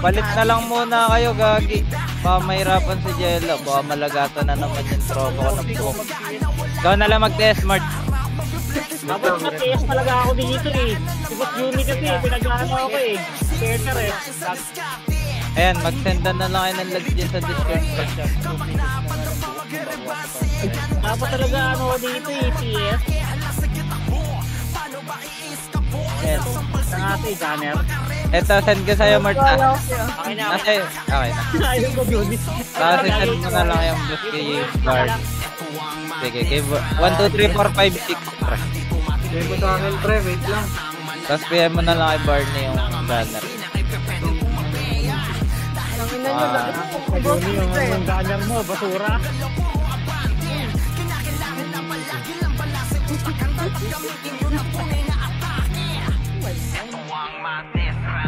Palit na lang muna kayo, gagi. Baka mahirapan si Jello. Baka malagatan na naman yung tropa ko ng buhok. Ikaw na lang mag-test, Mart. Dapat mag-test talaga ako dito eh. Sibot Juni kasi, pinag-ano ako eh. Shaker eh. Ayan, mag-sendan na lang kayo ng logs dyan sa Discord. Dapat talaga ano dito eh, PS. Ayan. Sa natin, Gunner. Eto, send ko sa'yo, Mart. Okay na. Okay na. Ayun ko, Juni. Tapos send mo na lang yung boost kay Bard. Sige, 1, 2, 3, 4, 5, 6. Sige mo sa akin, pre. Wait lang. Tapos PM mo na lang kay Barney yung banner. Juni, yung Gunner mo, basura.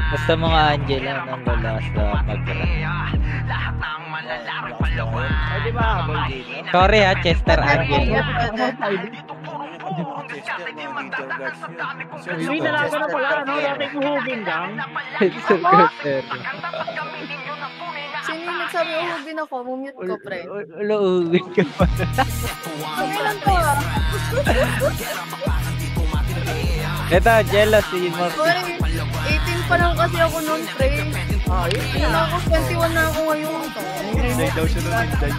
Basta mga Angela nang lala sa pagkara. Ay, di ba? Sorry ha, Chester Angel. Uy, nalaga na pala, ano? Dati kuhugin lang. Chester. Sino yung nagsabi, uhugin ako, mumute ko, pre. Uuwin ka pa. Kailan to ah? Ito, jealous si Mark. Sorry, 18 pa lang kasi ako noon, pre. Yun Hindi na ako, 21 na ako ngayon. Hindi daw siya nung nag-judge.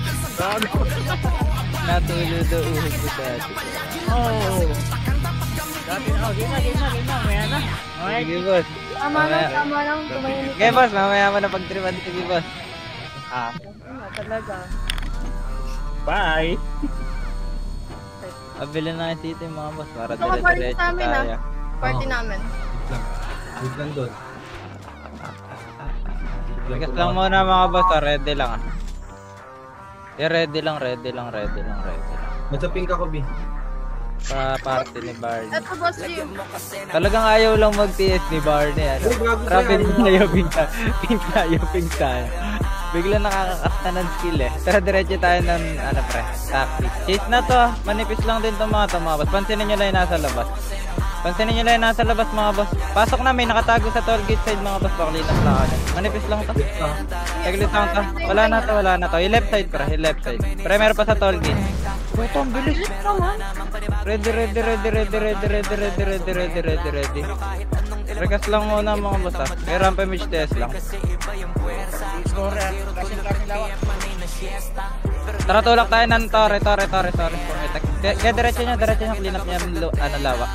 Natulo daw uhog ko dati. Oo. Dati na, game na. Maya na. Sige, boss. Tama lang. Tumahimik. Okay, boss. Mamaya mo na pag-tripan. Sige, boss. Talaga. Bye. Abili na yung city, mga boss. Para Ito ka party dire-diretso namin, tayo. Party namin. Wait lang doon. Bigas lang muna, mga boss. Ready lang. Ready lang. Nasa pink ako, B. Pa party ni Barney. Ito, boss Jim. Talagang ayaw lang mag-TS ni Barney. Ano? Grabe tayo, pinta. Bigla nakakakasta ng skill eh. Tara, diretso tayo ng, tactics. Chase na to. Manipis lang din itong mga boss. Pansinin nyo lang yung nasa labas. Mga boss. Pasok na, may nakatago sa toll gate side, mga boss. Paklinas lang ako. Manipis lang to. Taglit lang to. Wala na to. Yung left side, pre. Pre, meron pa sa toll gate. Ito, ang bilis. Ready. Rekas lang muna, mga boss ha. May ramp image test lang. Tara, tulak tayo ng Torre. Kaya diretso niya, clean up niya lawa.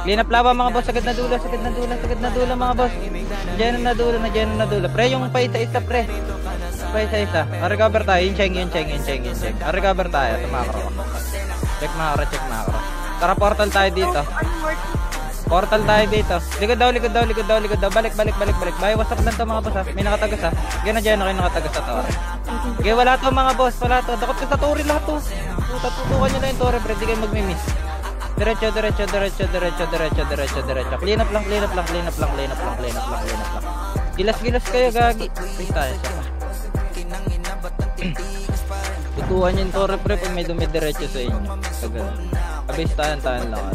Clean up lawa, mga boss, sagad na dulo, mga boss. Diyan na dulo. Pre, yung pa isa, pre. Pa-isa. Recover tayo, yung cheng. Recover tayo, tumakro. Check macro. Tara, portal tayo dito. Likod daw. Balik. Bayo, what's up lang to, mga boss ha. May nakatagas ha. Gana dyan na kayo nakatagas sa Torre. Okay, wala to, mga boss. Dakot ka sa Torre lahat to. Tutukan nyo na yung Torre, pre. Di kayo magmimiss. Diretso. Clean up lang. Gilas kayo, gagi. Please tayo siya pa. Tutukan yung Torre, pre, pag may dumidiretso sa inyo. Abis tayo lang.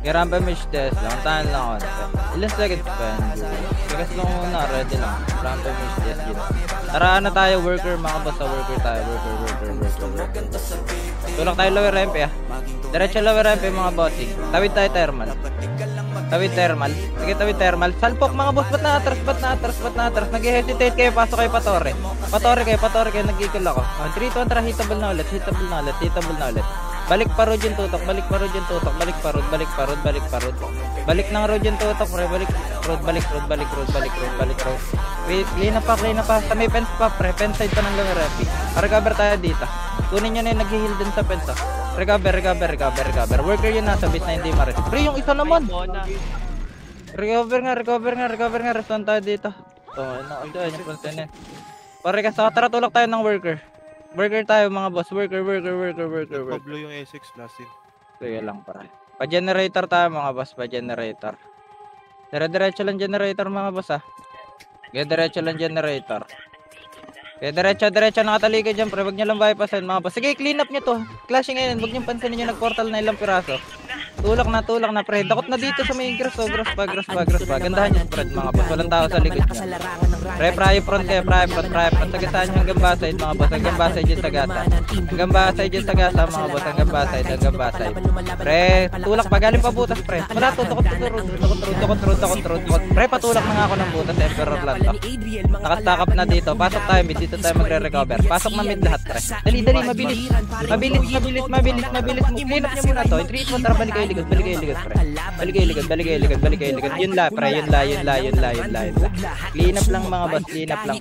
Rampa image test lang, tahan lang konti. Ilan seconds pa yan? Bigas lang muna, ready lang. Rampa image test yun. Tara na tayo, worker, mga boss sa worker tayo. Worker. Tulak tayo lower ramp ya. Diretso lower ramp mga bossing. Tawid tayo thermal. Sige, tawid thermal. Salpok mga boss, ba't na-atras? Nag-hesitate kayo, pasok kayo Patore. Patore kayo, nag-equal ako. 3, 2, 1, hitable na ulit. Balik pa road yung tutok. Balik ng road yung tutok, pre. Balik road. Clean up pa. Sa may fence pa, pre. Fence side pa ng lower ramp. Recover tayo dito. Kunin nyo na yung nag-heal dun sa fence. Recover. Worker yun nasa base na hindi ma-rest. Pre, yung isa naman. Recover nga. Reston tayo dito. Ayun yung front. Pare, tara, tulak tayo ng worker. Worker tayo, mga boss. Worker. Pablo yung A6 nasin. Sige lang, para. Pa-generator tayo, mga boss. Pa-generator. Diretso lang generator, mga boss ha. Diretso lang generator. Diretso. Nakatalikod dyan, pre. Huwag nyo lang bypassin, mga boss. Sige, clean up nyo to. Clashing ngayon. Huwag nyo pansinin nyo nag-portal na ilang piraso. Tulak na pre. Dakot na dito sa main grass. Grass pa. Gandahan yung spread mga boss. Walang tao sa likod niya. Pre, pry front kayo. Sagasaan nyo hanggang baside mga boss. Hanggang baside dyan sa gasa. Hanggang baside dyan sa gasa mga boss. Hanggang baside. Pre, tulak pa. Galing pa butas pre. Wala to. Dakot. Pre, patulak na nga ako ng butas. Emperor lang to. Nakastack up na dito. Pasok tayo mid. Dito tayo magre-recover. Pasok na mid lahat pre. Dali, mabilis. Clean up nyo muna to. 3 mo, tara balik kayo ligod pre. Balik kayo ligod. Yun la pre, yun la. Clean up lang mga boss, clean up lang.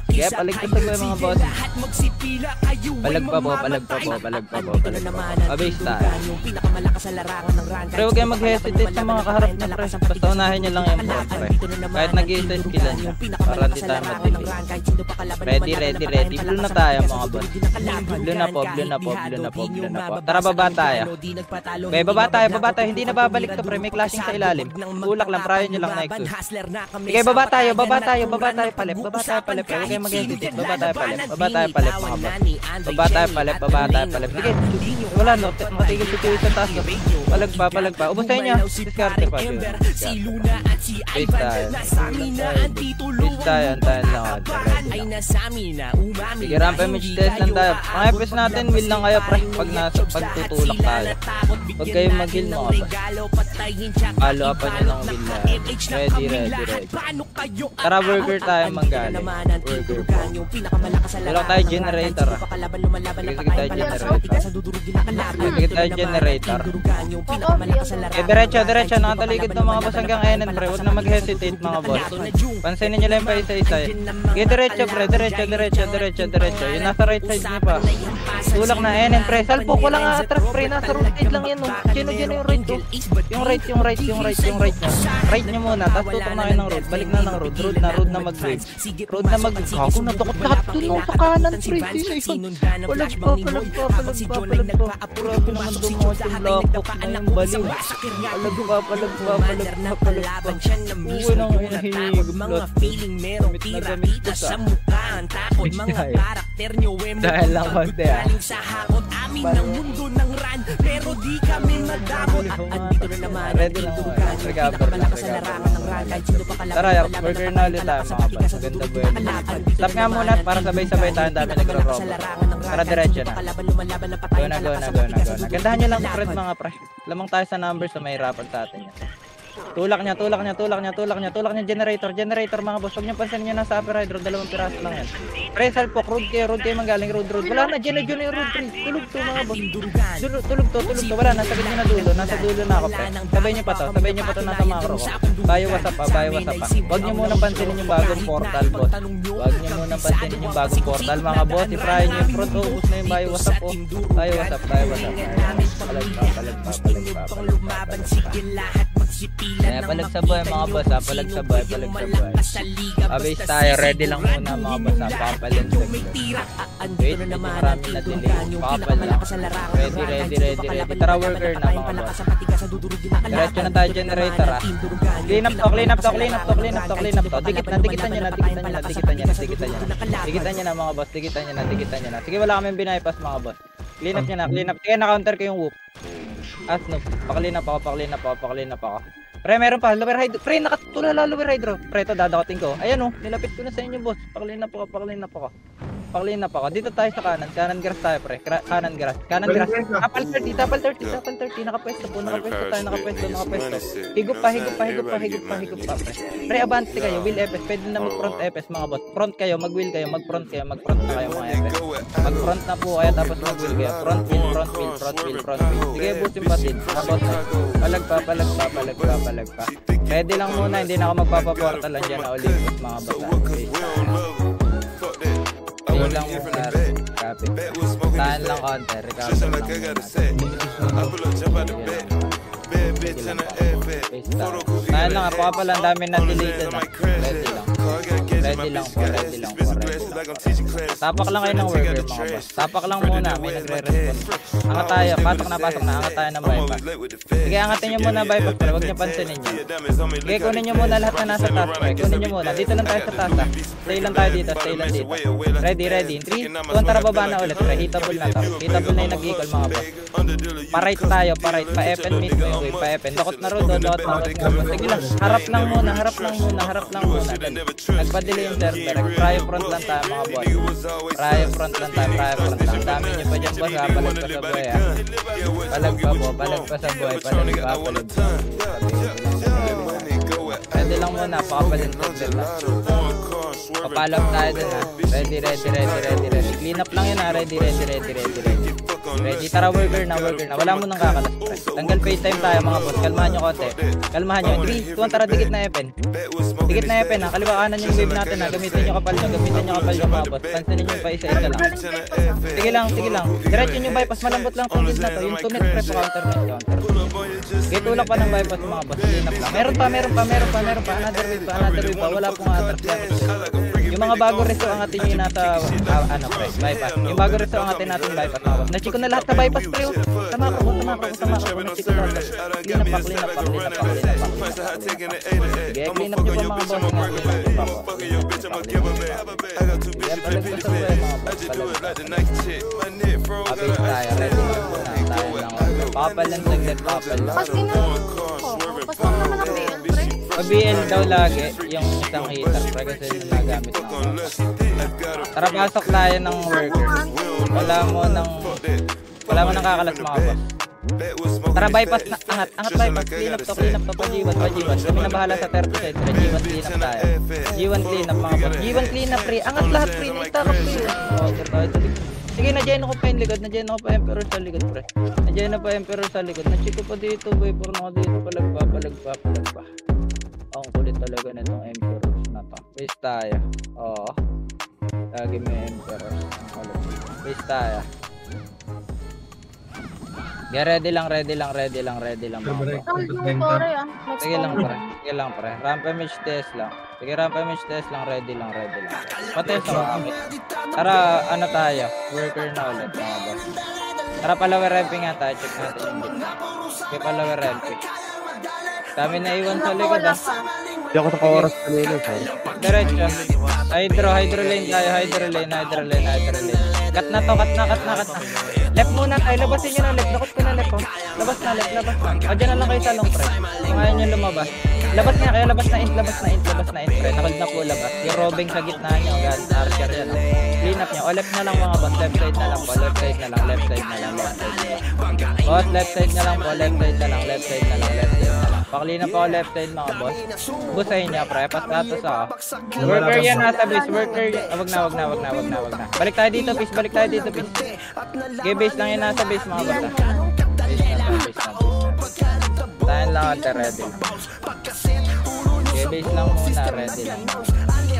Sige, paligtasag mo mga boss. Palag pa po. Abase tayo. Pre, huwag kayo mag-hesitate sa mga kaharap na pre. Basta unahin nyo lang yung front pre. Kahit nag-i-isa skillan nyo. Para hindi tayo matili. Ready. Blue na tayo mga boss. Blue na po. Tara baba tayo. Okay, baba tayo. Hindi na babalik to pre. May clashing sa ilalim. Tulak lang, prayo nyo lang Nexus. Okay, baba tayo. Palep. Huwag kayo mag-hesitate. Baba tayo palep mga boss. Baba tayo palep. Sige, wala no. Matigil sa taas. Palag pa. Ubos tayo niya. Discarte pa. Wait tayo. Antayin lang. Sige, ramp image test lang tayo. Mga FPS natin, will lang kayo pre. Pag tutulak tayo. Huwag kayong mag-heal mga boss. Follow upan nyo ng will na. Ready. Tara, worker tayo manggaling. Tulak tayo generator. Sige tayo generator. Diretso. Nakataligid ng mga boss hanggang NN pre. Huwag na mag-hesitate mga boss. Pansinin nyo lang pa isa-isa. Sige, diretso pre. Diretso. Yung nasa right side nyo pa. Tulak na NN pre. Salpo ko lang atras pre. Nasa rotate lang yan. Sino yung right to? Yung right nyo. Right nyo muna. Tapos tutok na kayo ng road. Balik na ng road. Road na mag-grave. Ako natakot lahat dun sa kanan pre. Sino yun? Palag pa. Grabe naman doon mga tulakok na yung baliw. Palag pa. Uwi nang hinihigop lot. Gamit ko sa dahil lang konti ready lang recover lang. Tara, worker na ulit tayo mga boss. Ganda ba yun? Stop nga muna para sabay-sabay tayo. Dami nagro-robo. Tara, diretso na. Go na. Gandahan nyo lang spread mga pre. Lamang tayo sa numbers na mahirapan sa atin yan. Tulak niya generator mga boss. Huwag niyo pansinin niyo nasa upper hydro, 2 piraso lang yan. Pre, salpok, road kayo manggaling road. Wala na, dyan yung road pre. Tulog to mga boss. Tulog to. Wala, nasa gitna na dulo. Nasa dulo na ako pre. Sabay niyo pa to nasa macro ko. Bayo wasa pa. Huwag niyo muna pansinin yung bagong portal boss. Mga boss. I-pry niyo yung front, ubus na yung bayo wasa po. Bayo wasa. Palag sa boy mga boss, palag sa boy. Abase tayo, ready lang muna mga boss, papalin sa wait, marami na delay. Papal lang. Ready. Tara, worker na mga boss. Diretso na tayo generator ha. Clean up to. Dikitan nyo na mga boss. Sige, wala kaming binaypas mga boss. Clean up. Kaya na-counter ko yung whoop. Asno, pakalin na pa ako. Pre, meron pa, lower hydro. Pre, nakatulala lower hydro. Pre, ito dadating ko. Ayan nilapit ko na sa inyo boss. Pakalin na pa ako. Dito tayo sa kanan grass tayo pre. Kanan grass. Tapal 30. Nakapwesto tayo. Higop pa pre. Pre, abante kayo. Will FS. Pwede na mag-front FS mga boss. Front kayo, mag-will kayo, mag-front na kayo mga FS. Mag-front na po kayo, tapos mag-will kayo. Front will. Sige, boss yung batid. Tapos, palag pa. Ready lang muna, hindi na ako magpapaportal lang dyan na ulit mga bata. Ayun lang muna, copy. Tahan lang konti, recover lang muna. Tahan lang, ako pa lang dami na deleted na. Ready lang. Ready lang po, ready lang po, ready lang. Tapak lang kayo ng worker mga boss. Tapak lang muna, may nagre-respond. Angat tayo, pasok na, angat tayo ng bypass. Sige, angatin nyo muna bypass pre, huwag nyo pansinin nyo. Sige, kunin nyo muna lahat na nasa taas pre, kunin nyo muna. Dito lang tayo sa taas ha. Stay lang tayo dito, stay lang dito. Ready, ready. 3, 2, tara baba na ulit pre, hitable na to. Hitable na yung nag-equal mga boss. Pa-right tayo, pa-right, pa-FN meet mo yung way, pa-FN. Dakot na road, dakot na road. Sige lang, harap lang muna, harap lang muna, harap lang muna. Nagpa-delay yung server, prio front lang tayo mga boss. Prio front lang tayo, prio front lang. Dami nyo pa dyan boss ha, palag pa sa buhay ha. Palag pa po, palag pa sa buhay, palag pa, palag pa. Ready lang muna, pakapalintin lang. Papalap tayo dun ha. Ready, ready, ready, ready, ready. Clean up lang yun ha, ready, ready, ready, ready, ready. Ready, tara worker na, worker na. Wala mo nang kakalas pre. Tanggal pay time tayo mga boss, kalmahan nyo konti. Kalmahan nyo, 3, 2, tara dikit na FN. Dikit na FN ha, kaliwa kanan yung wave natin ha. Gamitin nyo kapal nyo, gamitin nyo kapal nyo mga boss. Pansinin nyo pa isa-isa lang. Sige lang, sige lang. Diretso nyo bypass, malambot lang tong build na to. Yung 2 minutes pre, pa-counter na counter. Okay, tulak pa ng bypass mga boss, clean up lang. Meron pa. Another wave pa. Wala pong atras. Yung mga bago resto angatin nyo yung nasa, pre, bypass. Yung bago resto angatin natin bypass mga boss. Nachiko na lahat na bypass pre. Sama ko. Nachiko na lahat. Clean up pa. Sige, clean up nyo pa mga boss. Clean up pa. Yan, palag pa sa buhay mga boss. Palag tayo, ready na po na. Tayo lang. Papal lang saglit, papal lang. Pas naman ang BL, pre. Pa-BL daw lagi yung isang heater pre kasi nagamit ng tara pasok tayo ng worker. Wala mo nang kakalas mga boss. Tara bypass na, angat bypass, clean up to, pa-G1. Kami na bahala sa 30 side pre, G1 clean up tayo. G1 clean up mga boss, G1 clean up pre, angat lahat pre, nagtarap pre. Sige, na-join ako pa yung likod, na-join ako pa Emperor sa likod pre. Na-join na pa Emperor sa likod, na-check ko pa dito boy, puro na ako dito, palag pa. Ang kulit talaga na itong Emperor na to. Base tayo. Oo. Lagi may Emperor. Base tayo. Yeah, ready lang mga bro. Sige lang pre. Rampage test lang. Sige, rampage test lang, ready lang. Patest ako kami. Tara, ano tayo? Worker na ulit mga boss. Tara, palawer ramping nga tayo. Check natin yung bit. Okay, palawer ramping. Kami na iwan sa likod ah. Hindi ako naka-oras kanina, sorry. Diretso. Hydro lane tayo, hydro lane. Cut na to. Left muna tayo, labasin nyo na left. Lakot ko na left oh. Labas na. O dyan na lang kayo talong pre. Kung ayaw nyo lumabas. Labas nga kayo, labas na int pre. Nakold na po labas. Yung robing sa gitna nyo, archer yan oh. Clean up nyo. O left na lang mga boss, left side na lang po. Left side na lang. Boss, left side na lang. Pakilina pa ako left side mga boss. Busahin niya pre, pastatus ako. Worker yan nasa base, Wag na. Balik tayo dito, peace. Okay, base lang yan nasa base mga boss. Base lang. Tayo lang ate, ready. Okay, base lang muna, ready lang.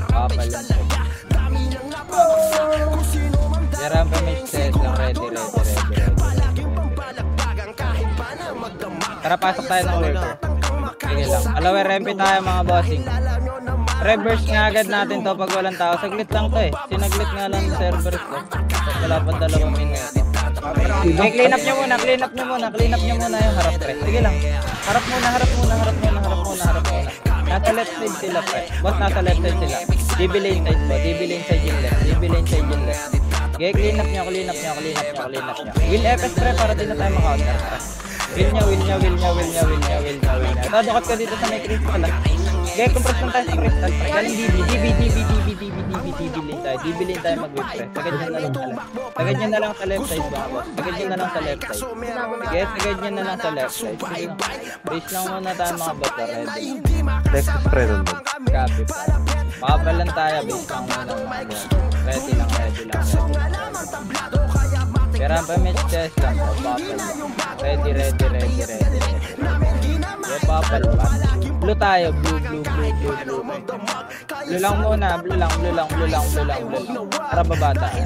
Papalan. Yaran pa may test lang, ready. Tara, pasok tayo ng worker. Sige lang. Alawer MP tayo mga bossing. Reverse nga agad natin to pag walang tao. Saglit lang to eh. Sinaglit nga lang ng servers ko. Wala pa 2 minuto. Okay, clean up nyo muna yung harap pre. Sige lang. Harap muna. Nasa left side sila pre. Boss, nasa left side sila. DB lane side po. DB lane side yung left. Okay, clean up nyo. Will FS pre para din na tayo maka-counter. Will niya. Tadukot ka dito sa may crystal ah. Okay, compress lang tayo sa crystal pre. Galing DB lane tayo mag-whip pre. Sagad nyo na lang sa left side ba boss? Sagad nyo na lang sa left side. Sige, base lang muna tayo mga boss. Ready. Left spread on mo. Copy pa. Makapalan tayo, base lang muna mga boss. Ready lang. Kaya pa match test lang. Papal. Ready. Papal pa. Blue tayo. Blue. Blue lang muna. Para baba tayo.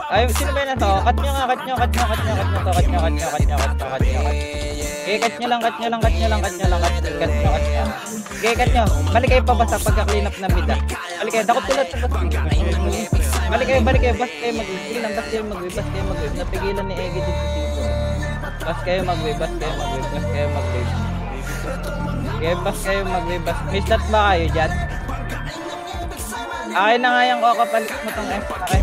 Ay, sino ba yun na to? Cut nyo. Okay, cut nyo lang. Okay, cut nyo. Balik kayo pabasa pagka-clean up na mid ah. Balik kayo, dakot tulad sa basta. Balik kayo, bas kayo mag-wave. Sige lang, bas kayo mag-wave. Napigilan ni Egi dito dito. Bas kayo mag-wave. Okay, bas kayo mag-wave. Mislat ba kayo dyan? Akin na nga yung Coco, palit mo tong F. Okay.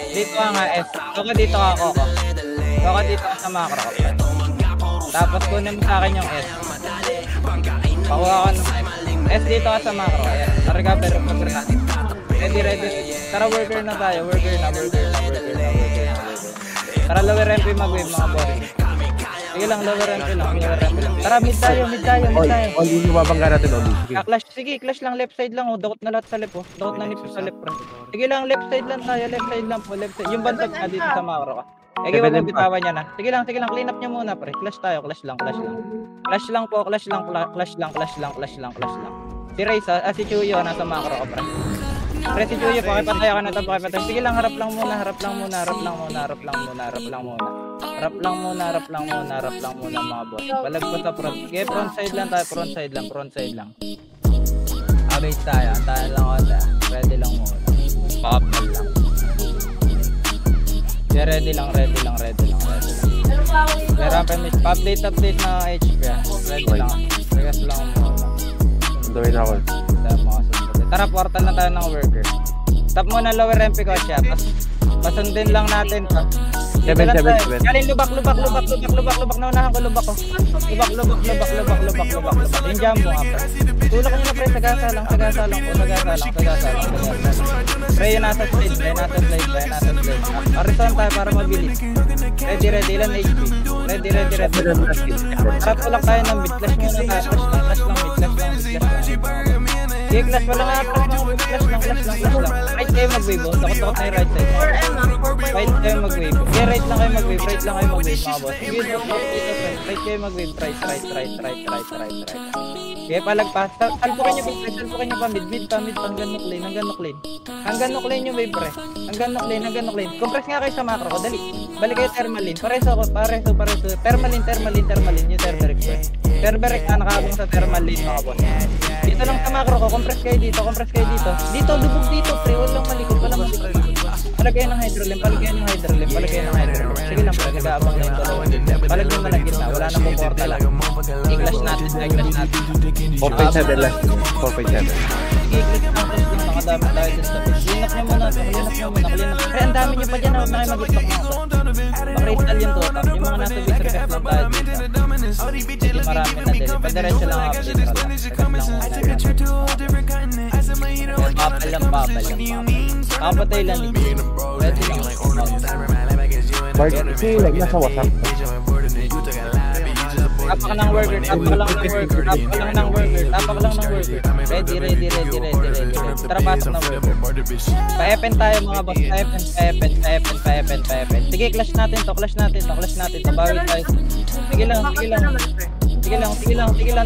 Dito ka nga S. Coco, dito ka Coco. Coco, dito ka sa macro. Tapos kunin mo sa akin yung S. Pakuha ka ng S dito ka sa macro. Ayan. Recover. Ready. Tara, worker na tayo. Worker na. Tara, lower MP mag-wave mga boss. Sige lang, lower MP lang. Tara, mid tayo. All in yung mabangga natin, all in. Sige, clash lang, left side lang. Dakot na lahat sa left. Dakot na nip sa left. Sige lang, left side lang tayo. Left side. Yung bantag na dito sa macro ka. Ege, wag mo bitawan niya na. Sige lang, clean up niya muna, pre. Clash tayo, clash lang. Clash lang. Si Raysa, si Chuyo, nasa macro ko, pre. Pre, si Chuyo, pakipatay ka na ito, pakipatay. Sige lang, harap lang muna, mga boss. Balag po sa front. Okay, front side lang tayo, front side lang. Abate tayo, antayan lang ako tayo. Ready lang muna. Pakapal lang. Yeah, ready lang. Update na HP. Ready lang. Regas lang muna. Gawin ako. Tara, portal na tayo ng worker. Tap muna lower MP ko siya. Pasundin lang natin to. 7. Galing lubak. Naunahan ko lubak ko. Lubak. Yung jam mo nga, pre. Tulak nyo na, pre. Sagasa lang. Pre, yun nasa slide. Arison tayo para mabilis. Ready. Ilan HP? Ready. Tara, tulak tayo ng mid. Flash muna tayo. Flash lang. Okay, clash wala nga. Clash lang. Right kayo mag-wave. Dakot na yung right side. Right kayo mag-wave. Okay, right lang kayo mag-wave, mga boss. Right kayo mag-wave. Right. Okay, palagpas. Salpukin nyo pa. Mid pa. Hanggang nuklane yung wave, pre. Hanggang nuklane. Compress nga kayo sa macro ko. Dali. Balik kayo thermalin. Pareso. Thermalin. Yung thermeric, pre. Thermeric na nakaabang sa thermalin, mga boss. Dito lang sa macro ko. Compress kayo dito. Dito, lubog dito, pre. Walang malikot. Palagay ng hydrolim. Sige lang, pre. Nag-aabang na yung dalawa. Palagay mo na gitna. Wala na po portal. I-clash natin. 4.7 lang. 4.7. I-clash natin. Nakadami tayo dito sa pitch. Clean up nyo muna. Pre, ang dami nyo pa dyan. Huwag na kayo mag-ipak na. Pang-crystal yung total. Yung mga nasa base request lang tayo dito. Hindi marami na dili. Padiretso lang update lang. Papatay lang. Ready lang. Bart, silag nasa wasak. Tapak ng worker. Ready. Tara, pasok ng worker. Pa-epen tayo, mga boss. Pa-epen. Sige, clash natin to. Bawit tayo. Sige lang.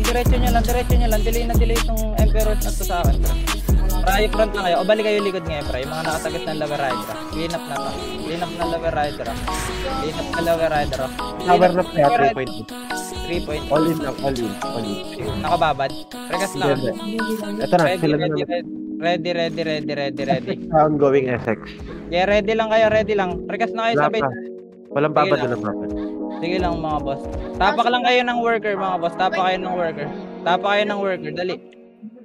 Diretso nyo lang. Delay itong Emperor na to sa akin. Para front lang kayo. O balik kayo likod ngayon, pre. Yung mga nakatagat ng Lover Rider. Clean up na Lover Rider. Power na kaya 3.2. 3 point. All in. Nakababad. Regas lang. Ito na, sila na. Ready. Ongoing SX. Yeah, ready lang. Regas na kayo sabay. Walang babad. Sige lang, mga boss. Tapak lang kayo ng worker, mga boss. Tapa kayo ng worker. Dali.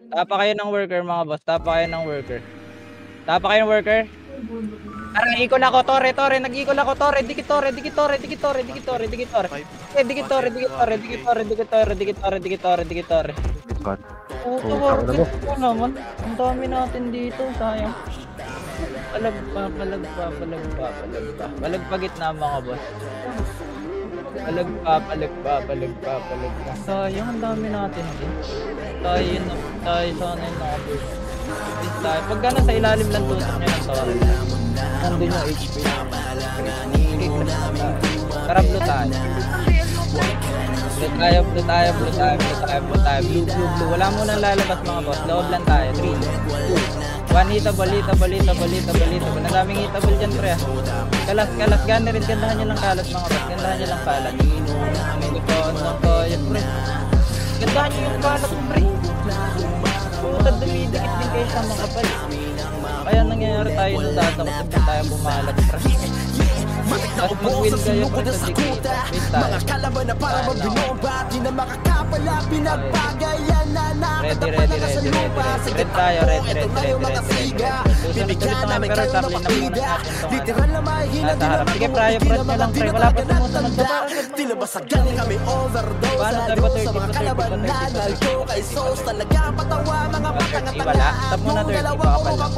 Tapa kayo ng worker, mga boss. Tapa kayo ng worker. Tara, nag-ikol ako, Tore. Nag-ikol ako, Tore. Dikit Tore. Naman. Ang dami natin dito, sayang. Palag pa. Palag pa gitna, mga boss. Palag pa. Sayang, ang dami natin din. Tayo sana yung nakapos. Pag gano'n sa ilalim lang tutok nyo ng Tore. Nandun yung HP. Sige, clash na tayo. Tara, blue tayo. Blue tayo. Blue. Wala mo nang lalabas, mga boss. Loob lang tayo. 3, 2, One hitable. Ang daming hitable dyan, pre. Kalas, gana rin. Gandahan nyo lang kalat, mga boss. Gandahan nyo lang kalat. Yan, pre. Gandahan nyo yung kalat, pre. Puta, dumidikit din kayo sa mga kapal. Kaya nangyayari tayo nung tatakot na tayo bumalag, pre. At mag-win kayo, pre, sa dikit. Wait tayo. Ready. Red tayo, ready. Tusunod na pero tarlin na muna natin itong nasa harap. Sige, press nyo lang, pre. Wala pa sumusunod sa bakit. Paano tayo ba 30 pa 30 pa 30? Wala. Tap muna 30, bakapal lang.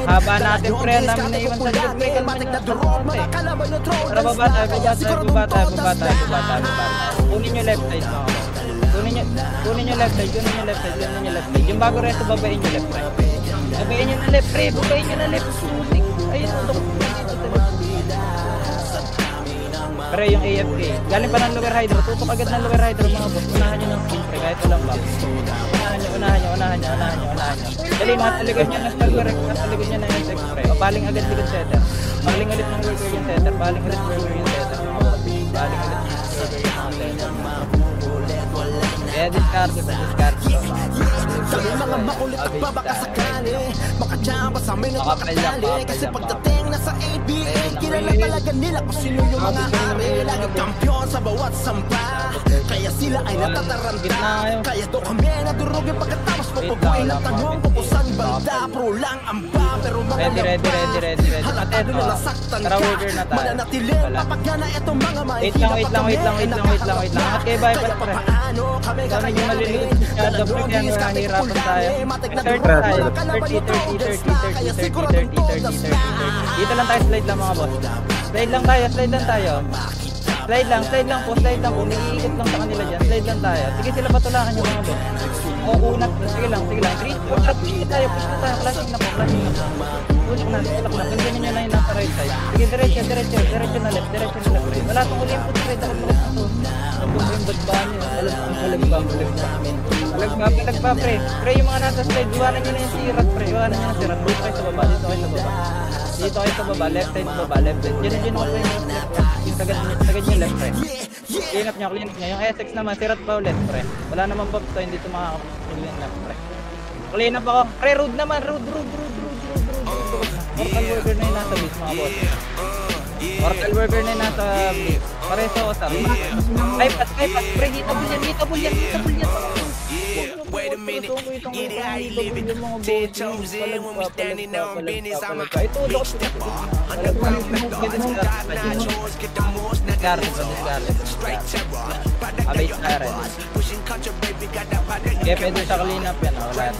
Haba natin, pre. Ang dami na iwan sa likod, pre. Kalmanin natin ng konti. Tara, baba tayo. Kunin nyo left side, mga boss. Kunin nyo left side. Yung bago resto, babayin nyo left side. Babayin nyo na left, pre. Ayun, pre, yung AFK. Galing pa ng lower hydro. Tutok agad ng lower hydro, mga boss. Unahan nyo ng speed, pre. Kahit walang box. Unahan nyo. Dali, mga taligod nyo. Nasa taligod nyo na yung sex, pre. Paling agad likod setter. Paling ulit ng worker yung setter. Paling ulit worker yung setter. Kaya discard. Kami mga makulit at babakasakali makachamba sa amin at makatali. Kasi pagdating na sa ABA, kilala talaga nila kung sino yung mga hari. Laging kampiyon sa bawat sampa, kaya sila ay natataranta. Kaya do kami nadurugin pagkatapos pupuguin ang tanong kung kusang banda. Pro lang ang ba, pero mga ready. halata nyo nasaktan ka. Mananatiling papagana itong mga wait lang. At kayo ba pala, pre? Sana yung maliliit siya, double kaya nahihirapan tayo. 30 tayo. 30. Dito lang tayo, slide lang, mga boss. Slide lang tayo. Slide lang po. Umiikot lang sa kanila dyan. Slide lang tayo. Sige, sila patulakan yung mga boss. Unat. Sige lang. 3, 4, push na tayo. Flashing na po. Push na. Ganyan nyo na yung nasa right side. Sige, diretso na left. Wala itong uli yung push right. Yung badbaan nyo. Palagpa, pre. Pre, yung mga nasa slide, iwanan nyo na yung sirat, pre. Dito kayo sa baba. Left side. Diyan ako yung left, pre. Sagad nyo left, pre. Clean up nyo. Yung SX naman, sirat pa ulit, pre. Wala naman pops to, hindi ito makaka-clean up, pre. Clean up ako. Pre, road naman. Mortal worker na yung nasa base, mga boss. Mortal worker na yung nasa base. Pareso ako sa bypass, pre, hitable yan. Wait a minute, get it how you live it. 10 toes in when we standing on business. I'm a bitch step on. Underground like guards, got nachos, get the most niggas on. Straight terror, abay sa rin. pushing country baby, got that body. Kaya pwede sa clean up yan, wala.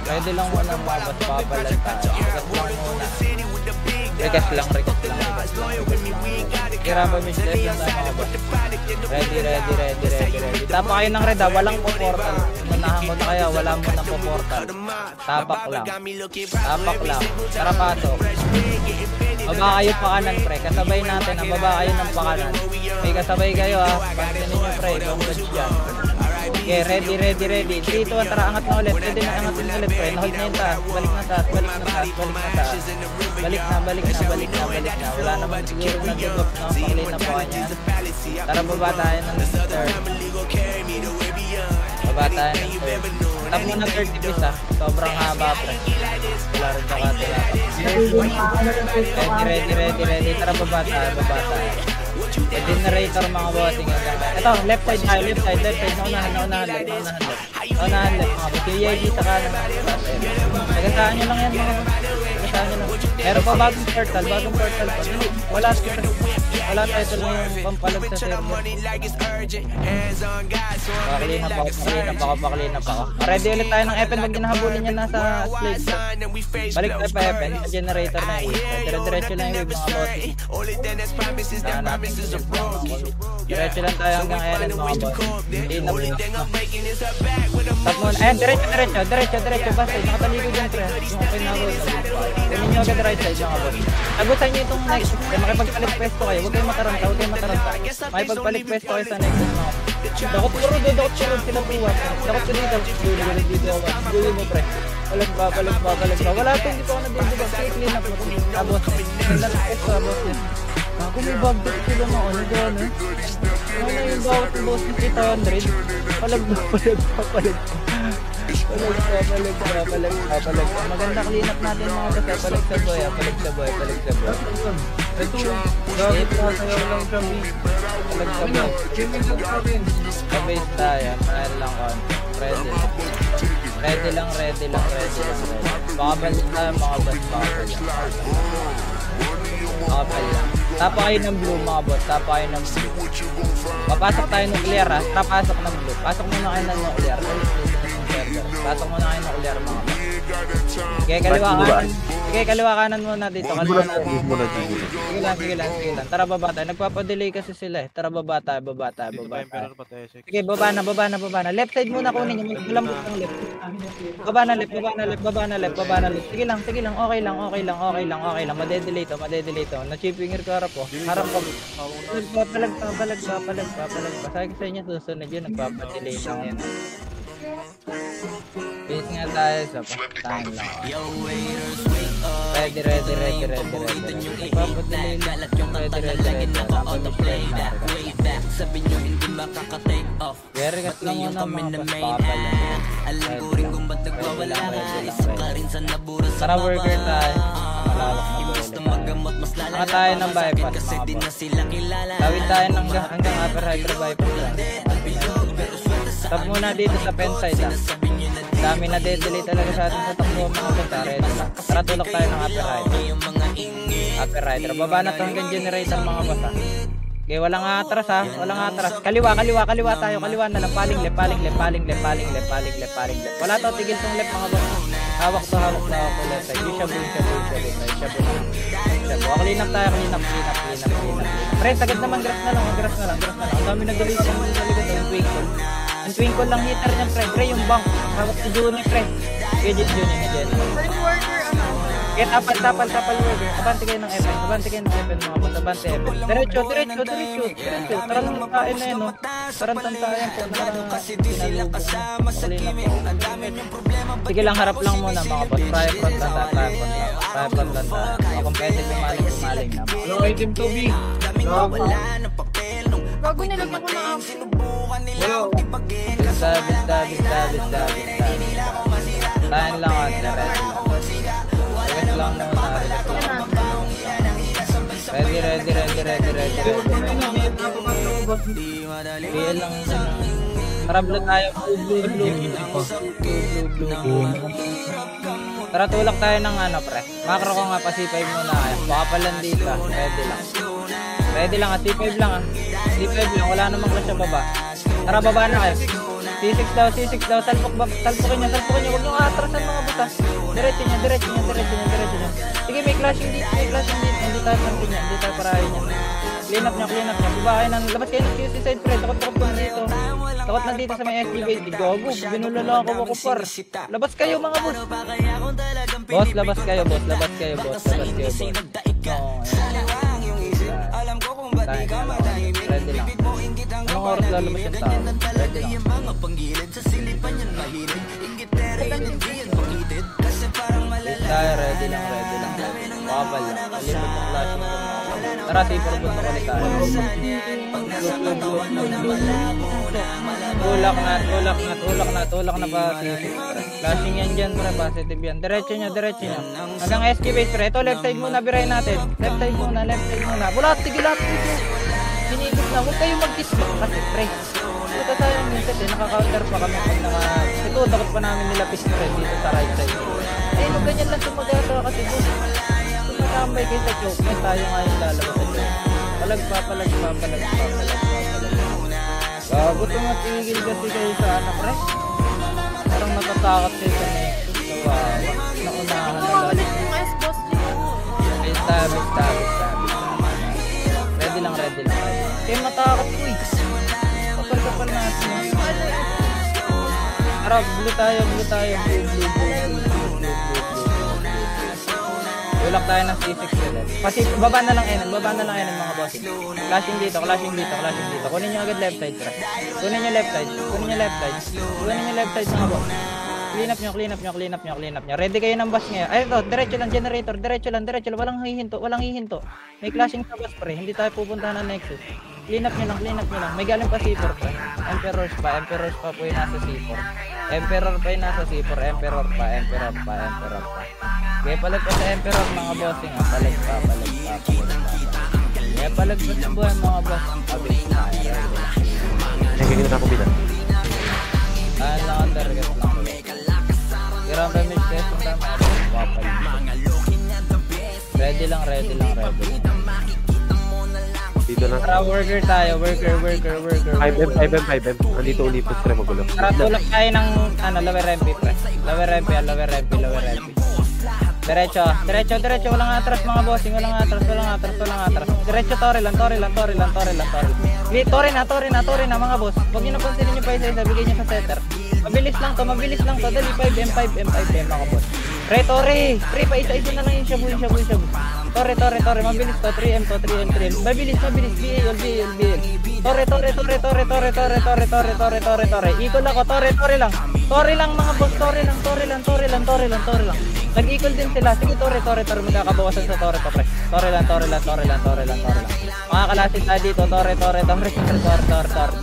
Pwede lang muna mabas papalag tayo. Regas lang. Kira ba may stress lang tayo mga boss. Ready. Tapa kayo ng red ha, walang po-portal. Unahan mo na kaya, wala mo na po-portal. Tapak lang. Tara pasok. Baba kayo pa kanan, pre. Kasabay natin ha, baba kayo ng pakanan. May kasabay kayo ha, pansinin nyo, pre. Ibang badge dyan. Okay, ready. 3, 2, 1, tara, angat na ulit. Pwede na angat na ulit, pre. Nahold na yung taas. Balik na taas. Balik na. Wala naman siguro nag-drop, no? Pakilay na po kanya. Tara, baba tayo ng third. Tap mo na 30 piece ha. Sobrang haba, pre. Wala rin sa katila. Ready. Tara, baba tayo. Generator, mga bossing. Ito, left side. Naunahan left. Naunahan left, mga boss. Yung YG sa kanan. Nagasaan nyo lang yan, mga boss. Meron pa bagong portal pa. Wala title na yung pampalag sa server. Pakilin na pa ako. Ready ulit tayo ng Epen. Pag ginahabulin yan nasa slave. Balik tayo pa Epen. Sa generator na yung wave. Dire-diretso lang yung wave, mga boss. Diretso lang tayo hanggang Ellen, mga boss. Tap mo na. Ayan, diretso. Basta, nakataligod yung pre. Yung open na road. Kunin nyo agad right side, mga boss. Tagusan nyo itong next. Makipagpalit pwesto kayo. Huwag kayo mataranta. Makipagpalit pwesto kayo sa next, mga boss. Dakot puro sila buwan. Dakot ka dito. Dito. Guli mo pre. Palag ba. Wala ito, hindi pa ako nabibigay. Clean up mo. Abos. Abos yan. Ako may bagdot sila na ano gano'n. Wala yung bawat yung boss ng 800. Palag ba. Maganda clean up natin mga basta. Palag sa boy. Ito, gawin pa sayaw lang kami. Palag sa boy. Kabase tayo. Mahal lang konti. Ready lang. Baka balik tayo mga boss. Makapal lang. Tapa kayo ng blue mga boss. Papasok tayo ng clear ha. Pasok ng blue. Pasok muna kayo ng nuclear. Pasok muna kayo ng nuclear mga boss. Sige, kaliwa kanan muna dito. Sige lang. Tara baba tayo. Nagpapadelay kasi sila eh. Tara baba tayo. Sige, baba na. Left side muna kunin nyo. Malambot ng left. Baba na left. Sige lang. Okay lang. Madedelay to. Na-chipping ko harap po. Harap po. Palag pa. Sabi sa inyo susunod yun. Nagpapadelay lang yan. Base nga tayo sa pastahan lang. Ready. Nagpapadelay lang. Ready. Gary kat lang muna mga paspapal lang. Tara worker tayo. Malawak na buhay. Mga tayo ng bypass mga boss. Tawid tayo hanggang upper hydro bypass lang. Stop muna dito sa pen side ha. Dami na delay talaga sa atin sa takbo mga boss. Tara tulok tayo ng upper hydro. Baba na to hanggang generator mga boss ha. Okay, walang atras ha. Kaliwa tayo. Kaliwa na lang. Paling left. Wala to, tigil tong left mga boss. Hawak to left side. Di siya blue. Clean up tayo. Pre, sagad naman. Grass na lang. Ang dami nag-delay sa likod. Ang twinkle lang hitter niya pre. Yung bank. Hawak si Juni pre. Gadget Juni. Get tapal worker. Abante kayo ng FN mga boss. Abante FN. Diretso. Tara lang tayo na yun no. Tarantan tayo po. Sige lang, harap lang muna mga boss. Prior front lang tayo. Kung pwede pumaling na. Hello, item 2B. Bago nilagyan ko ng ampli. David. Tahan lang ako. Ready. Real lang isa na. Tara blue tayo. Blue. Tara tulak tayo ng ano pre. Macro ko nga pa C5 muna kaya. Baka palan dito. Ready lang at C5 lang ah. C5 lang. Wala namang clash sa baba. Tara baba na kayo. C6 daw. Talpukin niya. Huwag nyo atrasan mga butas. Diretso niya. Sige, may clashing dito. Hindi tayo pantin niya. Hindi tayo parahin niya. Clean up niya. Baba kayo ng, labas kayo ng QC side pre. Takot ko dito. Takot na dito sa may SG base. Gago, binulala ako par. Labas kayo mga boss. Boss, labas kayo. Ready lang. Anong oras lalabas yung tao? Ready lang. Ready lang. Pakabal lang. Alimot ng flashing. Tara, safer punta ulit tayo. Tulak na ba? Flashing yan dyan, pre. Positive yan. Diretso niya. Hanggang SG base, pre. Ito, left side muna, birahin natin. Left side muna. Bulat, tigilap. Sinigit na. Huwag kayo mag-dismiss kasi, pre. Ito tayo minsan, naka-counter pa kami. Ito, dapat pa namin nilapis, pre, dito sa right side. No, ganyan lang sumagasa kasi doon. Tumatambay kayo sa choke. May tayo nga yung lalabas sa choke. Palag pa. Bago tumatigil kasi kayo sa anak, pre. Parang natatakot kayo sa Nexus. Naunahan na lalit. Tabi. Ready lang. Kaya matakot ko eh. Kapal natin. Tara, blue tayo. Tulak tayo ng C6 ulit. Kasi baba na lang mga boss. Clashing dito. Kunin nyo agad left side, pre. Kunin nyo left side mga boss. Clean up nyo. Ready kayo ng boss ngayon. Ay, ito, diretso lang, generator. Walang hihinto. May clashing sa boss, pre. Hindi tayo pupuntahan ng Nexus. Clean up nyo lang. May galing pa C4, pre. Emperors pa po yung nasa C4. Emperor pa. Okay, palag pa sa Emperor, mga bossing. Palag pa. Okay, palag pa sa buhay, mga boss. Abis tayo. Nagiging na ako bilang. Lang, target lang. Kirang damage test yung tama. Ready lang. Dito lang. Tara, worker tayo. Worker. 5M. Andito ulipos pre magulo. Tara, tulak tayo ng lower MP, pre. Lower MP. Diretso. Walang atras, mga bossing. Walang atras. Diretso, tore lang. Tore na, mga boss. Huwag nyo napansinin nyo pa isa-isa. Bigay nyo sa setter. Mabilis lang to. Dali, 5M, mga boss. Tore. Pre, pa isa-isa na lang yung shabu. Tore. Mabilis to. 3M. Mabilis. BL. Tore. Ikol ako. Tore lang. Tore lang, mga boss. Tore lang. Nag-equal din sila. Sige, tore. Magkakabawasan sa tore to, pre. Tore lang. Mga kalasin tayo dito. Tore.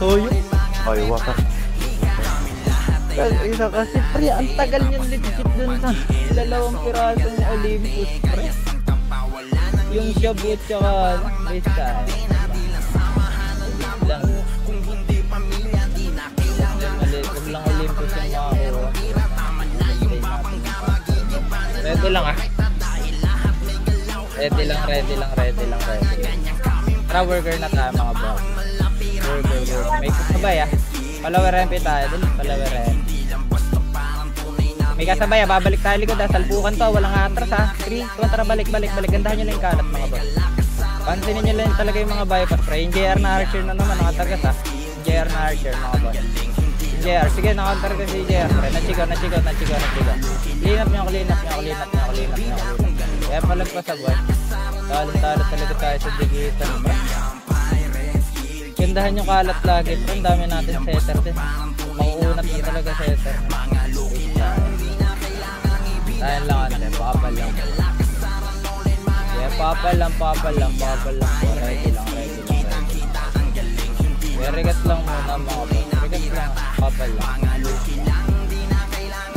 Toyo. Ay, waka. Kasi, pre, ang tagal niyang legit dun sa 2 pirasong Olympus, pre. Yung Shabu at saka Crystal. Huwag lang Olympus yung makakuha. Ready lang. Tara, worker na tayo, mga boss. Worker. May kasabay Palawer MP tayo. Palawer MP. May kasabay babalik tayo likod salpukan to. Walang atras 3, 2, tara, balik. Gandahan nyo lang yung kalat, mga boss. Pansinin nyo lang talaga yung mga bypass, pre. Yung JR na Archer na naman, nakatargas JR na Archer, mga boss. JR, sige, nakatargas si JR, pre. Nachigaw. Clean up nyo. Kaya palag pa sa boss. Talo talaga tayo sa digitan, pre. Gandahan yung kalat lagi, pre. Ang dami natin setter din. Mauunat na talaga setter. Tayo lang, papal lang. Yeah, papal lang. Ready lang. Regat lang muna, mga boss. Papal lang.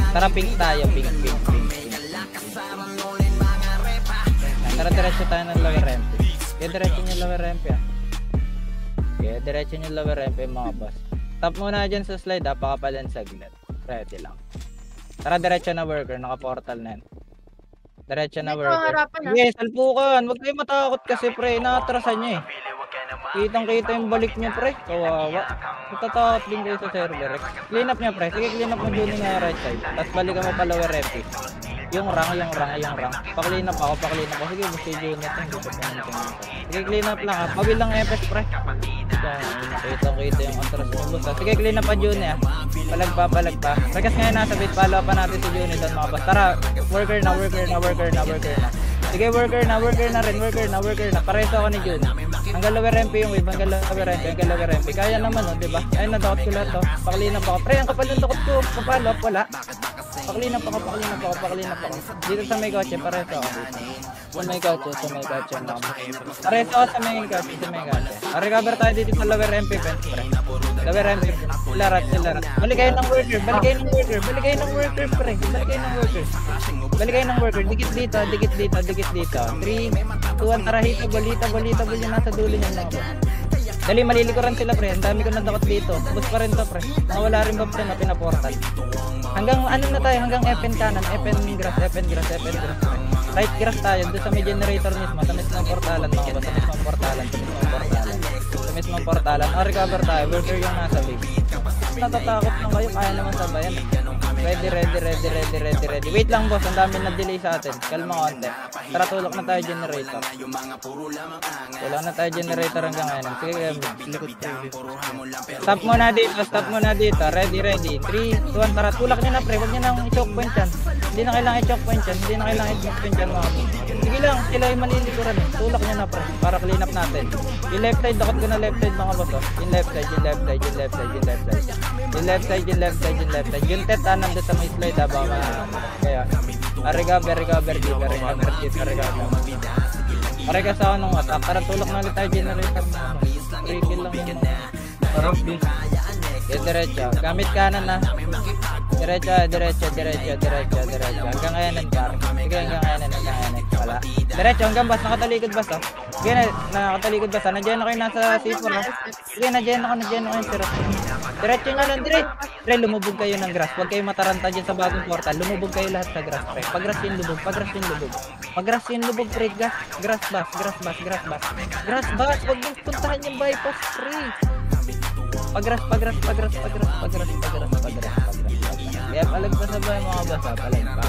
Tara, pink tayo. Pink. Tara, diretso tayo ng lower ramp. Diretso nyo lower ramp, mga boss. Tap muna dyan sa slide, pakapalan saglit. Ready lang. Tara, diretso na worker. Naka-portal na yan. Diretso na worker. Yes, salpukan. Huwag kayo matakot kasi, pre. Inaatrasan nyo Kitang-kita yung balik nyo, pre. Kawawa. Matatakot din kayo sa server. Clean up nyo, pre. Sige, clean up mo dun yung right side. Tapos balikan mo pa lower MP. Yung rank. Pa-clean up ako. Sige, gusto yung unit. Sige, clean up lang Pawil lang FS, pre. Kita-kita yung atras mo. Sige, clean up pa Juni Palag pa. Rekas ngayon nasa bit. Follow pa natin si Juni doon, mga boss. Tara, worker na. Sige, worker na rin. Pareso ako ni Juni. Hanggang lower MP yung wave. Hanggang lower MP. Kaya naman, diba? Ay, nadakot ko lahat Pa-clean up ako. Pre, ang kapal yung dakot ko. Kapalop, wala. Pa-clean up ako. Dito sa may kotse, pareso ako. Sa may kotse. Pareso ako sa may kotse. Recover tayo dito sa lower MP fence, pre. Lower MP. Larat. Balik kayo ng worker, pre. Balik kayo ng worker. Dikit dito. 3, 2, 1, tara, hito. Balita yung nasa dulo niya, mga boss. Dali, malilikuran sila, pre. Ang dami ko nadakot dito. Bus pa rin to, pre. Wala rin ba, pre, na pinaportal. Hanggang hanggang FN kanan, FN grass, pre. Right grass tayo, doon sa may generator mismo, sa mismong portalan, mga boss, sa mismong portalan. Recover tayo, worker yung nasa base. Natatakot lang kayo, kaya naman sabayan. Ready. Wait lang, boss, ang dami na-delay sa atin. Kalma konti. Tara, tulak na tayo generator. Hanggang ngayon. Sige, likod tayo. Stop muna dito. Ready. 3, 2, 1, tara, tulak nyo na, pre. Huwag nyo nang i-choke point yan. Hindi na kailangan i-choke point yan, mga boss. Sige lang, sila yung malilikuran. Tulak niya na pre, para clean up natin. Yung left side, dakot ko na left side mga boss. Yung left side, yung left side, yung left side, yung left side. Yung left side, yung left side, yung left side. Yung tet, nandun sa may slide, baka kaya. Recover, Pareka sa anong attack. Tara, tulak na ulit tayo generator. 3 kill lang yun. Parang please. Diretso. Gamit kanan na. Diretso. Hanggang kayanan par. Sige, hanggang kayanan. Wala. Diretso, hanggang bas. Nakatalikod bas, oh. Sige na, nakatalikod bas. Nandiyan ako yung nasa C4, oh. Sige, nandiyan ako yung sirap. Diretso nga lang, Pre, lumubog kayo ng grass. Huwag kayo mataranta dyan sa bagong portal. Lumubog kayo lahat sa grass, pre. Pag-grass yung lubog. Pag-grass yung lubog, pre. Grass bus. Huwag mong puntahan yung bypass, pre. Pag-grass. Kaya palag pa sa bahay mga basa. Palag pa.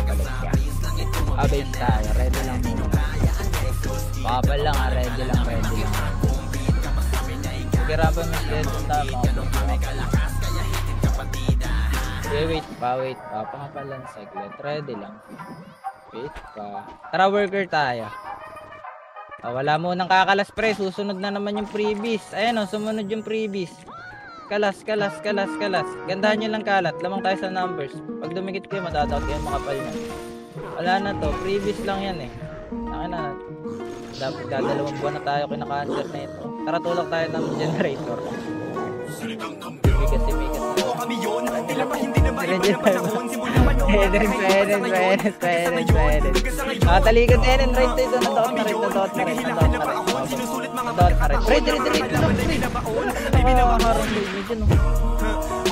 Abay tayo. Ready lang muna. Papal lang, ready lang. Sige, rapa may dead na mga basa. Wait pa. Pangapalan saglit. Ready lang. Wait pa. Tara, worker tayo. Wala mo nang kakalas, pre. Susunod na naman yung freebies. Ayan, sumunod yung freebies. Kalas. Gandahan nyo lang kalat. Lamang tayo sa numbers. Pag dumikit kayo, madadakot kayo makapal na. Wala na to. Freebies lang yan eh. Na. Dapat dadalawang buwan na tayo kinaka-answer na ito. Tara, tulak tayo ng generator. Bigas. Kami yun, tila pa hindi na maiba ng panahon. Simula pa noon, Talikod Enen, right side. Nadot na rin. Pre,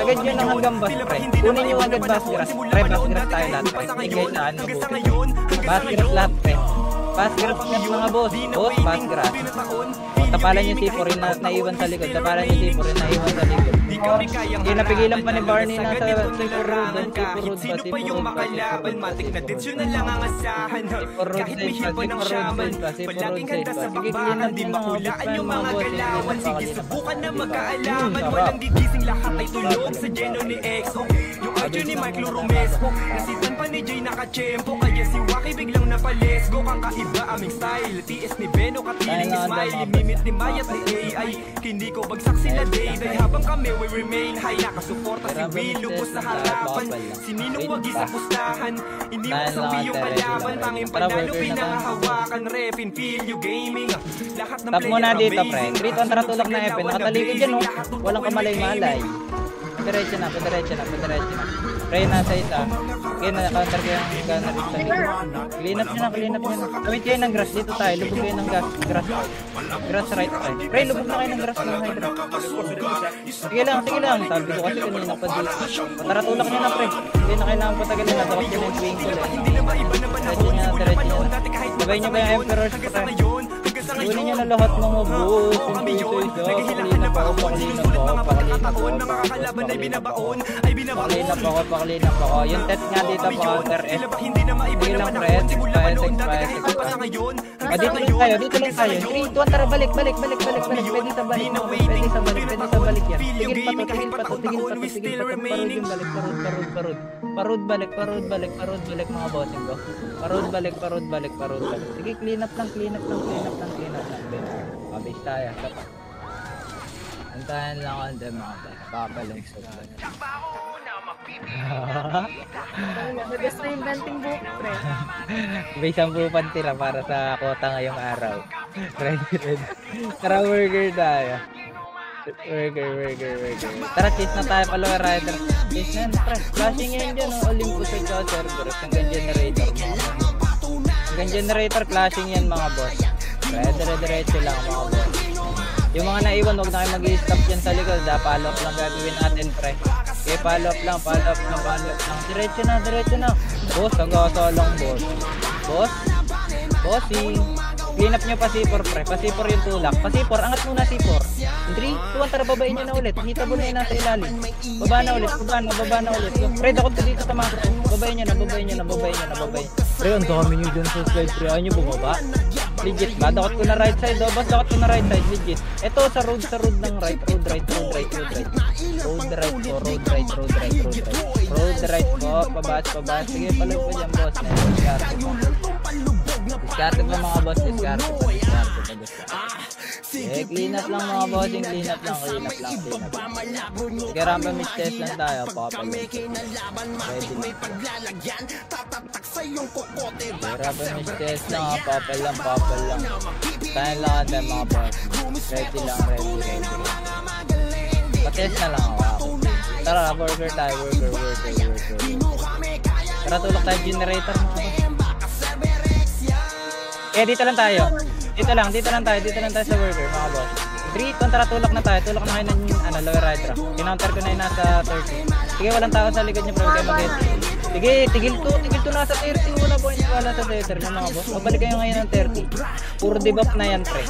agad yun ang hanggang bus, pre. Kunin nyo agad bus grass. Pre, bus grass tayo lahat, pre. Tingay na ano po. Bus grass lahat, pre. Bus grass mga boss. Bus grass. Tapalan yung C4 yung naiwan sa likod. Hindi napigilan pa ni Barney na sa C4 road. Sino pa yung makalaban? Matik na densyon na lang ang asahan. Kahit may hiba ng shaman, palaging ganda sa bakbakan. Di makulaan yung mga galawan. Sige, subukan na magkaalaman. Walang gigising, lahat ay tulog sa geno ni EXO. Yung audio ni Mike Lurumesco, nasitan pa ni Jay nakachempo. Kaya si Waki biglang napalesgo. Kakaiba aming style, TS ni Beno katiling smile. Mimit ni Mayat ni AI, hindi ko bagsak sila day-day. Habang kami we remain high, nakasuporta si Will, lubos sa harapan. Si Ninong wagi sa pustahan, hindi mo sabi yung kalaban. Tanging panalo pinangahawakan, ref in feel you gaming. Lahat ng tap muna dito, pre. 3-1 tara tulak na Epen. Nakatalikod dyan, oh. Walang kamalay-malay. Diretso na. Pre, nasa isa. Okay, na-counter ko yung gunner sa likod. Clean up nyo na. Kamit kayo ng grass. Dito tayo. Lubog kayo ng grass. Grass right side. Pre, lubog na kayo ng grass ng hydra. Sige lang. Sabi ko kasi kanina pa dito. Tara, tulak nyo na, pre. Hindi na kailangan patagalin. Nadakot nyo na yung twinkle. Diretso nyo. Sabay nyo ba yung emperors, pre? Kunin nyo na lahat ng mabos. Pakilin ako. Yung tet nga dito pa counter S. Sige lang, pre. Dito lang tayo. 3, 2, tara, balik. Pwede sa balik yan. Tigil pa to. Parod balik mga bossing ko. Parod balik. Sige, clean up lang. Mabis tayo. Antahan lang ako ang mga boss. Papalang sa Nagas na yung venting book, pre. May 10 pantira para sa kota ngayong araw. Ready. Tara, worker tayo. Worker. Tara, chase na tayo, follower rider. Chase na, pre. Flashing yan dyan, Olympus at Cerberus. Hanggang generator, clashing yan mga boss. Diretso lang mga boss. Yung mga naiwan, huwag na kayo mag-i-stop dyan sa likod. Follow up lang gagawin natin, pre. Okay, follow up lang. Diretso na. Boss, hanggang lang, boss. Bossing. Clean up nyo pa C4, pre. Pa C4 yung tulak. Pa C4, angat muna C4. 3, 2, tara, babain nyo na ulit. Hita mo na yun nasa ilalim. Baba na ulit. Pre, dakot ka dito sa mga pre. Babain nyo na. Pre, ang dami nyo dyan sa slide, pre. Ayaw nyo bumaba. Legit ba? Dakot ko na right side, oh. Boss, dakot ko na right side. Legit. Ito, sa road ng right. Road right po. Pabas. Sige, palag po dyan, boss. Discarte pa mga boss, discarte pa. Clean up lang mga bossing, clean up lang. Sige, rampa mid test lang tayo, papal. Ready lang. Rampa mid test lang, papal lang. Tayo lang natin mga boss. Ready lang. Patest na lang ako. Tara, burger tayo, burger. Tara, tulak tayo generator mga boss. Dito lang tayo. Dito lang tayo sa burger mga boss. 3 kontra tulak na tayo. Tulak na kayo ng lower right track. Kinounter ko na yun nasa 30. Sige, walang tao sa likod niyo pero kayo mag-get. Sige, tigil to nasa 30. Wala sa center ng mga boss. Mabalik kayo ngayon ng 30. Puro debuff na yan, pre.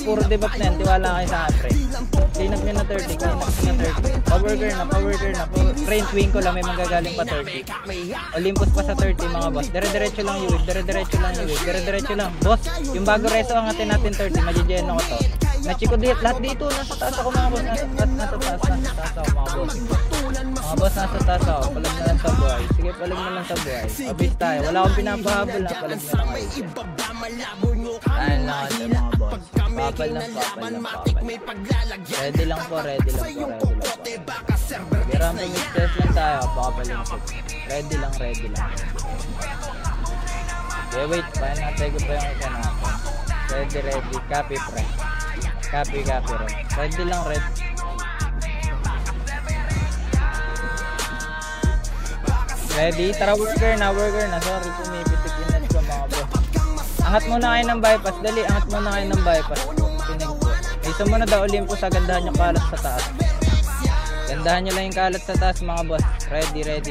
Puro debuff na yan. Tiwala kayo sa akin, pre. Clean up nyo na 30. Power burger na. Train swing ko lang. May magagaling pa 30. Olympus pa sa 30 mga boss. Dire-diretso lang yung Dire-diretso lang. Boss, yung bago reso ang atin natin 30. Magigeno ko to. Nachiko lahat dito. Nasa taas ako mga boss. Nasa taas ako mga boss. Mga boss, nasa taas ako. Palag na lang sa buhay. Sige, palag na lang sa buhay. Abis tayo. Wala akong pinapahabol na. Palag na lang kayo. Ayan lang ito mga boss. Papal lang. Ready lang po. Biram po mid-test lang tayo. Papal lang po. Ready lang. Okay, wait. Paano natin ko pa yung isa natin. Ready. Copy, pre. Copy, re. Ready lang. Ready? Tara, worker na. Sorry, pumipitik yung net ko mga boss. Angat muna kayo ng bypass. Dali, angat muna kayo ng bypass. Pinig po. Isa muna daw Olympus. Gandahan yung kalat sa taas. Gandahan nyo lang yung kalat sa taas mga boss. Ready. 3,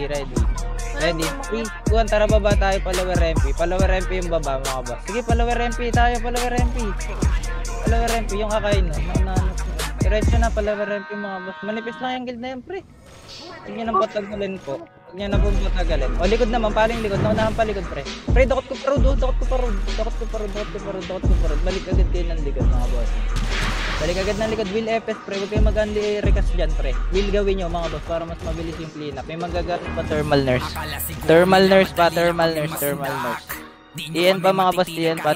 2, 1. Tara, baba tayo. Palower MP yung baba mga boss. Sige, palower MP tayo. Palower MP yung kakain. Diretso na, palower MP mga boss. Manipis lang yung guild na yan, pre. Huwag nyo nang patagalin po. O, likod naman, paling likod. Naunahan pa likod, pre. Pre, dakot ko pa road. Balik agad kayo ng likod, mga boss. Will FS, pre. Huwag kayo mag-unli recast dyan, pre. Will gawin nyo, mga boss, para mas mabilis yung cleanup. May magagamit pa thermal nurse. Thermal nurse. TN pa mga boss, TN pa.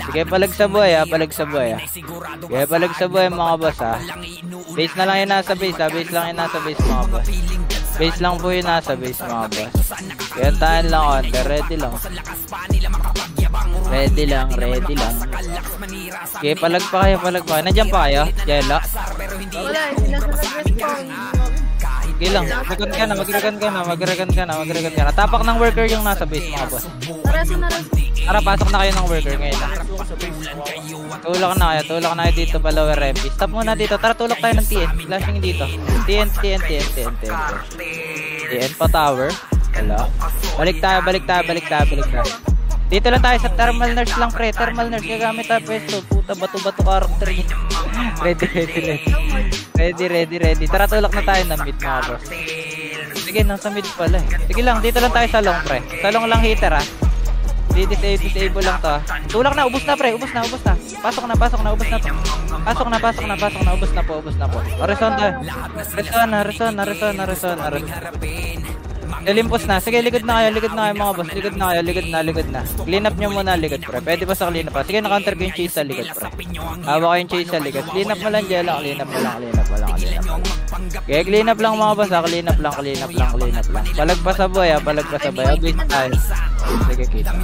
Sige, palag sa buhay Sige, palag sa buhay mga boss ha. Base na lang yung nasa base mga boss. Base lang po yung nasa base mga boss. Kaya tayo lang onte, ready lang. Sige, palag pa kayo. Nandiyan pa kayo? Yelo? Wala, hindi na sa nag-respawn. Sige lang, mag-recon ka na. Tapak ng worker yung nasa base mga boss. Tara, pasok na kayo ng worker ngayon na. Tulak na kayo dito pa lower MP. Stop muna dito, tara tulak tayo ng TN. Flashing dito. TN. TN pa tower. Wala. Balik tayo. Dito lang tayo sa thermal nurse lang, pre. Thermal nurse, gagamit tayo pwesto. Puta, bato-bato character niya. Ready. Tara, tulak na tayo ng mid, mga boss. Sige, nasa mid pala eh. Sige lang, dito lang tayo sa long, pre. Sa long lang hitter, ha. Disable lang to, ha. Tulak na, ubos na, pre. Ubos na. Pasok na, ubos na to. Ubos na po. Reson tayo. Reson. Olympus na. Sige, likod na kayo mga boss. Likod na. Clean up nyo muna likod, pre. Pwede pa sa clean up pa. Sige, na-counter ko yung chase sa likod, pre. Hawa ko yung chase sa likod. Clean up mo lang, Jella. Clean up Okay, clean up lang mga boss, ha. Clean up lang. Palag pa sa boy, ha. Abis tayo. Sige, kita.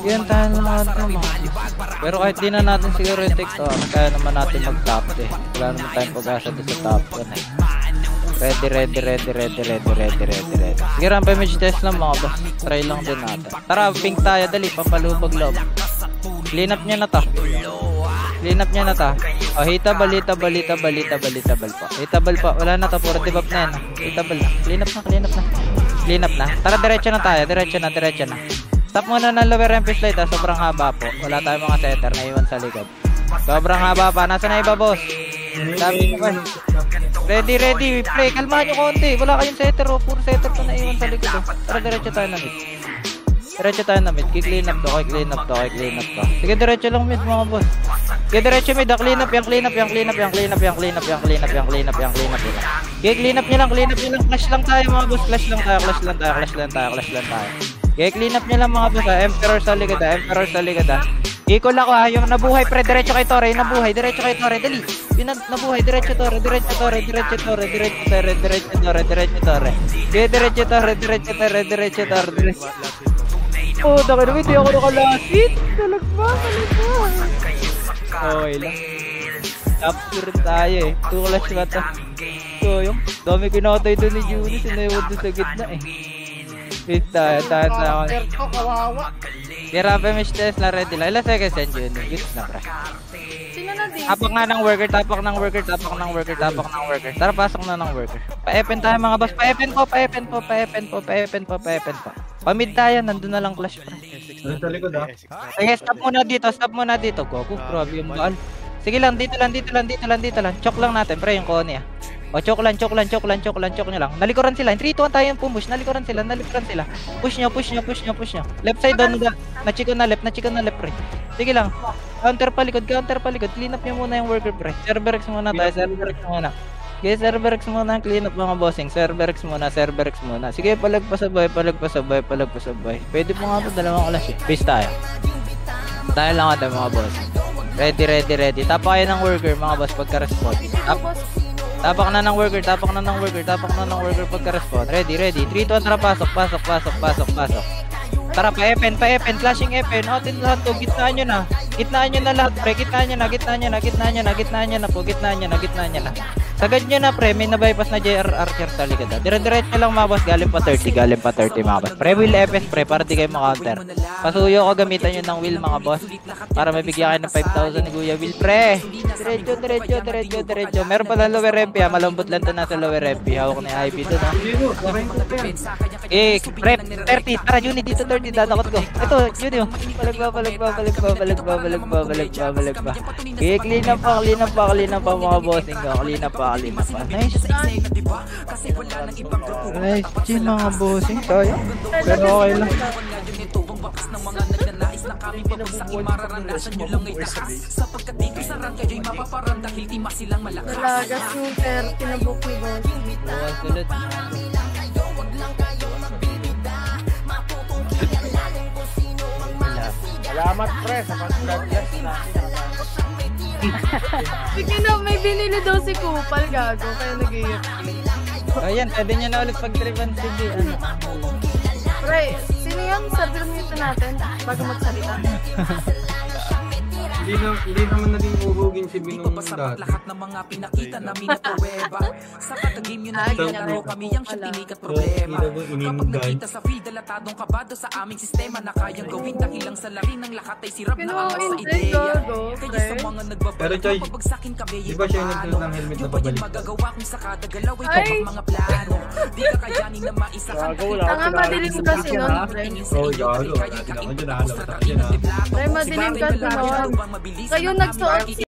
Yan tayo naman mga. Pero kahit di na natin siguro yung take to, kaya naman natin mag-top, eh. Wala naman tayong pag-asa sa top 1, eh. Ready. Sige, rampa image test lang mga boss. Try lang din natin. Tara, pink tayo. Dali, papalubog loob. Clean up nyo na to. O, hitable pa. Hitable pa. Wala na to. Puro debuff na yan. Hitable na. Clean up na. Tara, diretso na tayo. Diretso na. Stop muna ng lower MP slide, ha. Sobrang haba po. Wala tayong mga setter na iwan sa likod. Sobrang haba pa. Nasa na iba, boss? Sabi ko ba? Ready. Play. Kalmahan nyo konti. Wala kayong setter, oh. Puro setter pa na iwan sa likod, oh. Tara, diretso tayo na mid. Diretso tayo na mid. Clean up to. Sige, diretso lang mid mga boss. Sige, diretso mid. Clean up. Sige, clean up nyo lang. Clash lang tayo mga boss. Clash lang tayo. Sige, clean up nyo lang mga boss. Emperor sa likod. Equal ako ha. Yung nabuhay pre. Diretso kay Torre. Dali. Yung nabuhay. Diretso Torre. Sige, diretso Torre. Oh, nakinamit. Hindi ako nakalakit. Talagba. Okay lang. Capture tayo eh. 2 clash ba ito? So yung dami kinakatay doon ni Juni. Sinayawad doon sa gitna eh. Wait tayo. Kira pa miss test na ready lang. Ilang seconds yan Juni? Gits na pre. Sino na din? Tapak ng worker. Tara, pasok na ng worker. Pa-epen tayo mga boss. Pa-epen po. Pamid tayo, nandun na lang clash pre. Sa likod ah. Sige, stop muna dito. Goku, grabe yung ball. Sige lang, dito lang. Chok lang natin, pre, yung Coney ah. O, chok nyo lang. Nalikuran sila. 3, 2, 1 tayo yung pumush. Nalikuran sila. Push nyo. Left side doon. Na-chicken na left, pre. Sige lang. Counter palikod. Clean up nyo muna yung worker, pre. Cerberix muna tayo. Okay, Cerberix muna ang clean up mga bossing. Cerberix muna. Sige, palagpasabay. Pwede po nga po, dalawang clash eh. Base tayo. Tayo lang ata mga boss. Ready. Tapak kayo ng worker mga boss pagka-respond. Tapak na ng worker pagka-respond. Ready. 3, 2, 1, tara, pasok. Tara, pa-epen, flashing epen. Otin lahat to, gitnaan nyo na lahat, pre. Gitnaan nyo na. Sagad nyo na, pre. May na-bypass na JR Archer sa likod. Dire-diretso lang mga boss. Galing pa 30 mga boss. Pre, will FS, pre, para di kayo maka-counter. Pasuyo ko, gamitan nyo ng will mga boss. Para may bigyan kayo ng 5,000 ni Kuya Will, pre. Diretso. Meron pa lang lower MP, ha. Malambot lang to nasa lower MP. Hawak na yung IP to, no? Pre, 30. Tara, unit dito 30. Dadakot ko. Ito, Juni, oh. Palagba. Okay, clean up pa mga bossing ko. Clean up pa. Nice. Nice mga bossing. Tayo. Pero okay lang. Talagas yung 30 na book ni boss. Sulit. Salamat pre sa pag-vlog na. Sige na, may binili daw si Kupal, gago. Kaya nag-iyak. Ayan, pwede nyo na ulit pag-tripan si D. Pre, sino yung server mute natin bago magsalita? Hindi naman naging uhugin si Binong dati. Lahat ng mga pinakita namin na pruweba. Sa kada-game yun na nilaro kami ang shooting at problema. Kapag nakita sa field, dalatadong kabado sa aming sistema na kayang gawin dahilang sa lari ng lahat ay sirap na ang sa ideya. Kaya sa mga nagbabalag na pabagsakin kami di ba siya yung nagsunod ng helmet na pabalik? Magagawa kung sa kada galaw ay kapag mga plano. Di ka kayanin na maisakan. Tanga, madilim kasi nun, pre. Oh, yalo. Pre, Pre, madilim kasi nun. Kayo nagsuot